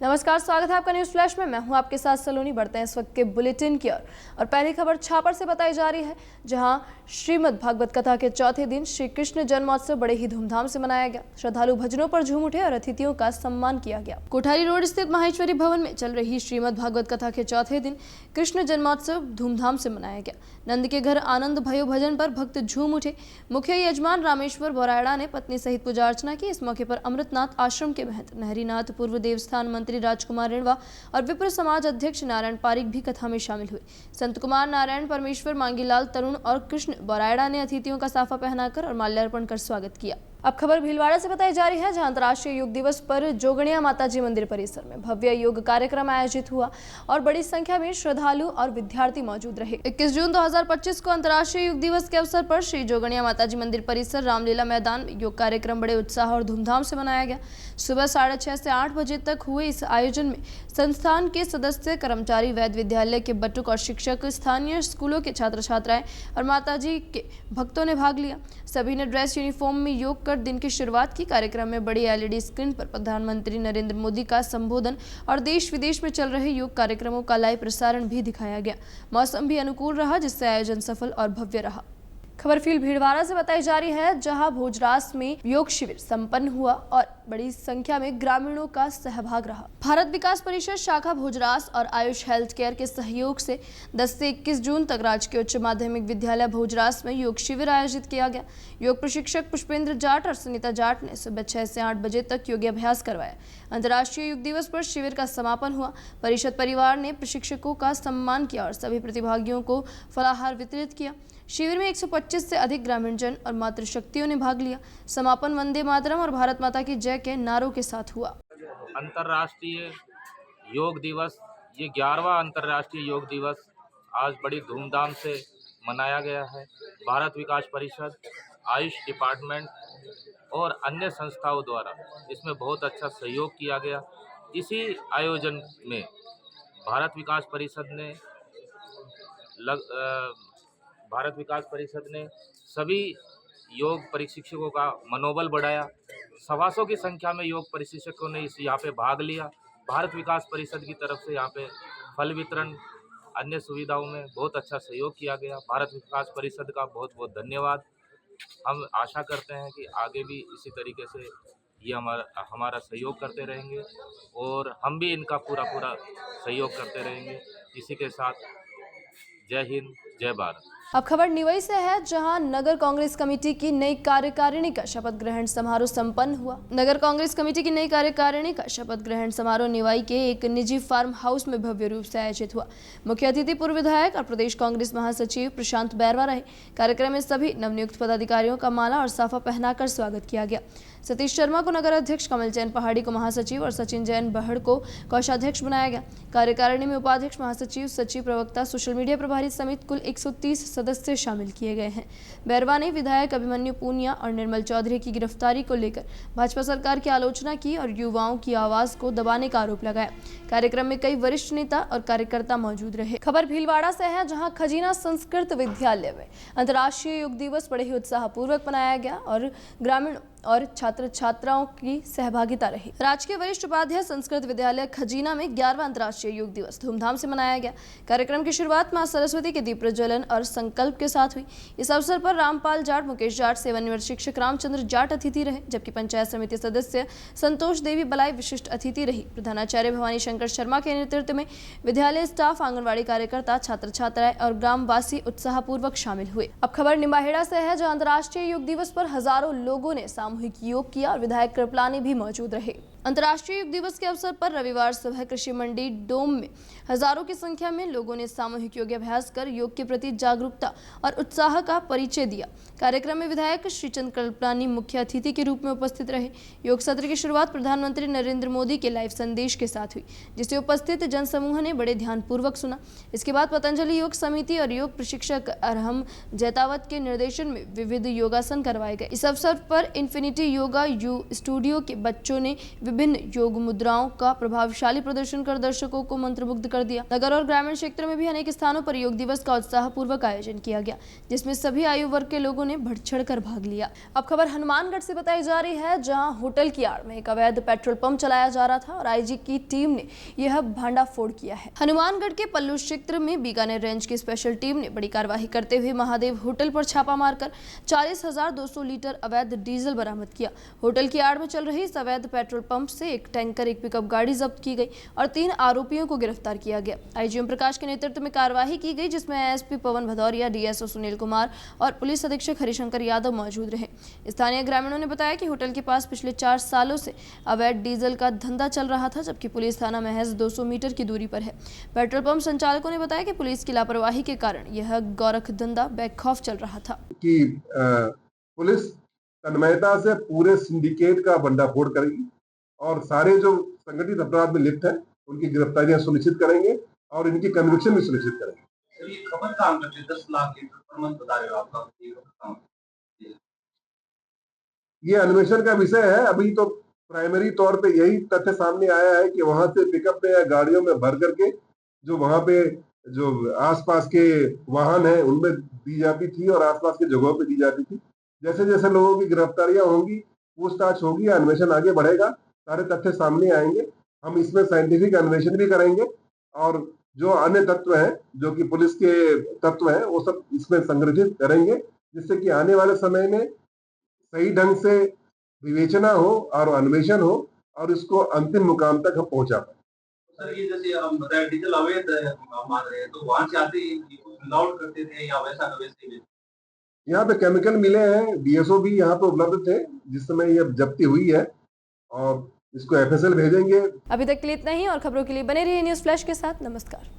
नमस्कार, स्वागत है आपका न्यूज फ्लैश में। मैं हूं आपके साथ सलोनी। बढ़ते हैं इस वक्त के बुलेटिन की ओर और पहली खबर छापर से बताई जा रही है, जहां श्रीमद् भागवत कथा के चौथे दिन श्री कृष्ण जन्मोत्सव बड़े ही धूमधाम से मनाया गया। श्रद्धालु भजनों पर झूम उठे और अतिथियों का सम्मान किया गया। कोठारी रोड स्थित माहेश्वरी भवन में चल रही श्रीमद् भागवत कथा के चौथे दिन कृष्ण जन्मोत्सव धूमधाम से मनाया गया। नंद के घर आनंद भयो भजन पर भक्त झूम उठे। मुख्य यजमान रामेश्वर बोरायड़ा ने पत्नी सहित पूजा अर्चना की। इस मौके पर अमृतनाथ आश्रम के महंत नहरीनाथ, पूर्व देवस्थान मंत्री राजकुमार रिणवा और विप्र समाज अध्यक्ष नारायण पारिक भी कथा में शामिल हुए। संत कुमार, नारायण, परमेश्वर, मांगीलाल, तरुण और कृष्ण बोरायड़ा ने अतिथियों का साफा पहनाकर और माल्यार्पण कर स्वागत किया। अब खबर भीलवाड़ा से बताई जा रही है, जहां अंतर्राष्ट्रीय योग दिवस पर जोगणिया माताजी मंदिर परिसर में भव्य योग कार्यक्रम आयोजित हुआ और बड़ी संख्या में श्रद्धालु और विद्यार्थी मौजूद रहे। 21 जून 2025 को अंतर्राष्ट्रीय योग दिवस के अवसर पर श्री जोगणिया माताजी मंदिर परिसर रामलीला मैदान में योग कार्यक्रम बड़े उत्साह और धूमधाम से मनाया गया। सुबह 6:30 से 8 बजे तक हुए इस आयोजन में संस्थान के सदस्य, कर्मचारी, वैद्य विद्यालय के बटुक और शिक्षक, स्थानीय स्कूलों के छात्र छात्राएं और माताजी के भक्तों ने भाग लिया। सभी ने ड्रेस यूनिफॉर्म में योग कर दिन की शुरुआत की। कार्यक्रम में बड़ी LED स्क्रीन पर प्रधानमंत्री नरेंद्र मोदी का संबोधन और देश विदेश में चल रहे योग कार्यक्रमों का लाइव प्रसारण भी दिखाया गया। मौसम भी अनुकूल रहा, जिससे आयोजन सफल और भव्य रहा। खबर फील भीलवाड़ा से बताई जा रही है, जहां भोजरास में योग शिविर संपन्न हुआ और बड़ी संख्या में ग्रामीणों का सहभाग रहा। भारत विकास परिषद शाखा भोजरास और आयुष हेल्थ केयर के सहयोग से 10 से 21 जून तक राजकीय उच्च माध्यमिक विद्यालय भोजरास में योग शिविर आयोजित किया गया। योग प्रशिक्षक पुष्पेंद्र जाट और सुनीता जाट ने सुबह 6 से 8 बजे तक योगाभ्यास करवाया। अंतर्राष्ट्रीय योग दिवस पर शिविर का समापन हुआ। परिषद परिवार ने प्रशिक्षकों का सम्मान किया और सभी प्रतिभागियों को फलाहार वितरित किया। शिविर में 125 से अधिक ग्रामीण जन और मातृशक्तियों ने भाग लिया। समापन वंदे मातरम और भारत माता की जय के नारों के साथ हुआ। अंतर्राष्ट्रीय योग दिवस, ये 11वां अंतर्राष्ट्रीय योग दिवस आज बड़ी धूमधाम से मनाया गया है। भारत विकास परिषद, आयुष डिपार्टमेंट और अन्य संस्थाओं द्वारा इसमें बहुत अच्छा सहयोग किया गया। इसी आयोजन में भारत विकास परिषद ने सभी योग प्रशिक्षकों का मनोबल बढ़ाया। 125 की संख्या में योग प्रशिक्षकों ने यहाँ पे भाग लिया। भारत विकास परिषद की तरफ से यहाँ पे फल वितरण, अन्य सुविधाओं में बहुत अच्छा सहयोग किया गया। भारत विकास परिषद का बहुत बहुत धन्यवाद। हम आशा करते हैं कि आगे भी इसी तरीके से ये हमारा सहयोग करते रहेंगे और हम भी इनका पूरा सहयोग करते रहेंगे। इसी के साथ जय हिंद, जय भारत। अब खबर निवई से है, जहां नगर कांग्रेस कमेटी की नई कार्यकारिणी का शपथ ग्रहण समारोह संपन्न हुआ। नगर कांग्रेस कमेटी की नई कार्यकारिणी का शपथ ग्रहण समारोह निवाई के एक निजी फार्म हाउस में भव्य रूप से आयोजित हुआ। मुख्य अतिथि पूर्व विधायक और प्रदेश कांग्रेस महासचिव प्रशांत बैरवा रहे। कार्यक्रम में सभी नवनियुक्त पदाधिकारियों का माला और साफा पहनाकर स्वागत किया गया। सतीश शर्मा को नगर अध्यक्ष, कमल जैन पहाड़ी को महासचिव और सचिन जैन बहड़ को कोषाध्यक्ष बनाया गया। कार्यकारिणी में उपाध्यक्ष, महासचिव, सचिव, प्रवक्ता, सोशल मीडिया प्रभारी समेत कुल 130 सदस्य शामिल किए गए हैं। बैरवा ने विधायक अभिमन्यु पूनिया और निर्मल चौधरी की गिरफ्तारी को लेकर भाजपा सरकार की आलोचना की और युवाओं की आवाज को दबाने का आरोप लगाया। कार्यक्रम में कई वरिष्ठ नेता और कार्यकर्ता मौजूद रहे। खबर भीलवाड़ा से है, जहां खजीना संस्कृत विद्यालय में अंतर्राष्ट्रीय योग दिवस बड़े ही उत्साहपूर्वक मनाया गया और ग्रामीणों और छात्र छात्राओं की सहभागिता रही। राजकीय वरिष्ठ उपाध्याय संस्कृत विद्यालय खजीना में 11वां अंतर्राष्ट्रीय योग दिवस धूमधाम से मनाया गया। कार्यक्रम की शुरुआत मां सरस्वती के दीप प्रज्वलन और संकल्प के साथ हुई। इस अवसर पर रामपाल जाट, मुकेश जाट, सेवानिवृत्त शिक्षक रामचंद्र जाट अतिथि रहे, जबकि पंचायत समिति सदस्य संतोष देवी बलाई विशिष्ट अतिथि रही। प्रधानाचार्य भवानी शंकर शर्मा के नेतृत्व में विद्यालय स्टाफ, आंगनबाड़ी कार्यकर्ता, छात्र छात्राएं और ग्रामवासी उत्साहपूर्वक शामिल हुए। अब खबर निम्बाहेड़ा से है, जहां अंतर्राष्ट्रीय योग दिवस पर हजारों लोगों ने सामूहिक योग किया और विधायक कृपलानी भी मौजूद रहे। अंतर्राष्ट्रीय योग दिवस के अवसर पर रविवार सुबह कृषि मंडी डोम में हजारों की संख्या में लोगों ने सामूहिक योगाभ्यास कर योग के प्रति जागरूकता और उत्साह का परिचय दिया। कार्यक्रम में विधायक श्रीचंद कृपलानी मुख्य अतिथि के रूप में उपस्थित रहे। योग सत्र की शुरुआत प्रधानमंत्री नरेंद्र मोदी के लाइव संदेश के साथ हुई, जिसे उपस्थित जनसमूह ने बड़े ध्यानपूर्वक सुना। इसके बाद पतंजलि योग समिति और योग प्रशिक्षक अरहम जैतावत के निर्देशन में विविध योगासन करवाए गए। इस अवसर पर इन्फिनिटी योगा स्टूडियो के बच्चों ने विभिन्न योग मुद्राओं का प्रभावशाली प्रदर्शन कर दर्शकों को मंत्रमुग्ध कर दिया। नगर और ग्रामीण क्षेत्रों में भी अनेक स्थानों पर योग दिवस का उत्साहपूर्वक आयोजन किया गया, जिसमें सभी आयु वर्ग के लोगों ने बढ़ चढ़ कर भाग लिया। अब खबर हनुमानगढ़ से बताई जा रही है, जहां होटल की आड़ में एक अवैध पेट्रोल पंप चलाया जा रहा था और आईजी की टीम ने यह भांडाफोड़ किया है। हनुमानगढ़ के पल्लू क्षेत्र में बीकानेर रेंज की स्पेशल टीम ने बड़ी कार्रवाई करते हुए महादेव होटल पर छापा मारकर 40,200 लीटर अवैध डीजल बरामद किया। होटल की आड़ में चल रही इस अवैध पेट्रोल पंप से एक टैंकर, एक पिकअप गाड़ी जब्त की गई और 3 आरोपियों को गिरफ्तार किया गया। आईजी ओम प्रकाश के नेतृत्व में कार्रवाई की गई, जिसमें एसपी पवन भदौरिया, डीएसओ सुनील कुमार और पुलिस अधीक्षक हरिशंकर यादव मौजूद रहे। स्थानीय ग्रामीणों ने बताया कि होटल के पास पिछले 4 सालों से अवैध डीजल का धंधा चल रहा था, जबकि पुलिस थाना महज 200 मीटर की दूरी पर है। पेट्रोल पंप संचालकों ने बताया कि पुलिस की लापरवाही के कारण यह गोरख धंधा बेखौफ चल रहा था। कि पुलिस तन्मयता से पूरे सिंडिकेट का भंडाफोड़ करेगी और सारे जो संगठित अपराध में लिप्त है उनकी गिरफ्तारियां सुनिश्चित करेंगे और इनकी कन्विक्शन भी सुनिश्चित करेंगे। सर, ये खबर काम करते 10 लाख लीटर पर मंथ बता रहे हो आपका, ये काम ये अन्वेषण का विषय है। अभी तो प्राइमरी तौर पे यही तथ्य सामने आया है कि वहां से पिकअप में या गाड़ियों में भर करके जो वहां पे जो आसपास के वाहन है उनमें दी जाती थी और आसपास के जगहों पे दी जाती थी। जैसे जैसे लोगों की गिरफ्तारियां होंगी, पूछताछ होगी, अन्वेषण आगे बढ़ेगा, सारे तथ्य सामने आएंगे। हम इसमें साइंटिफिक अन्वेषण भी करेंगे और जो अन्य तत्व हैं, जो कि पुलिस के तत्व हैं, वो सब इसमें संगठित करेंगे, जिससे कि आने वाले समय में सही ढंग से विवेचना हो और अन्वेषण हो और इसको अंतिम मुकाम तक हम पहुंचा पाए। सर, ये जैसे हम बताया डीजल अवैध मान रहे हैं, तो वहां से आते ही मिलावट करते थे या वैसा का वैसे ही? यहाँ पे केमिकल मिले हैं, डीएसओ भी यहाँ पे उपलब्ध थे जिस समय ये जब्ती हुई है और इसको एफएसएल भेजेंगे। अभी तक के लिए इतना ही और खबरों के लिए बने रहिए न्यूज़ फ्लैश के साथ। नमस्कार।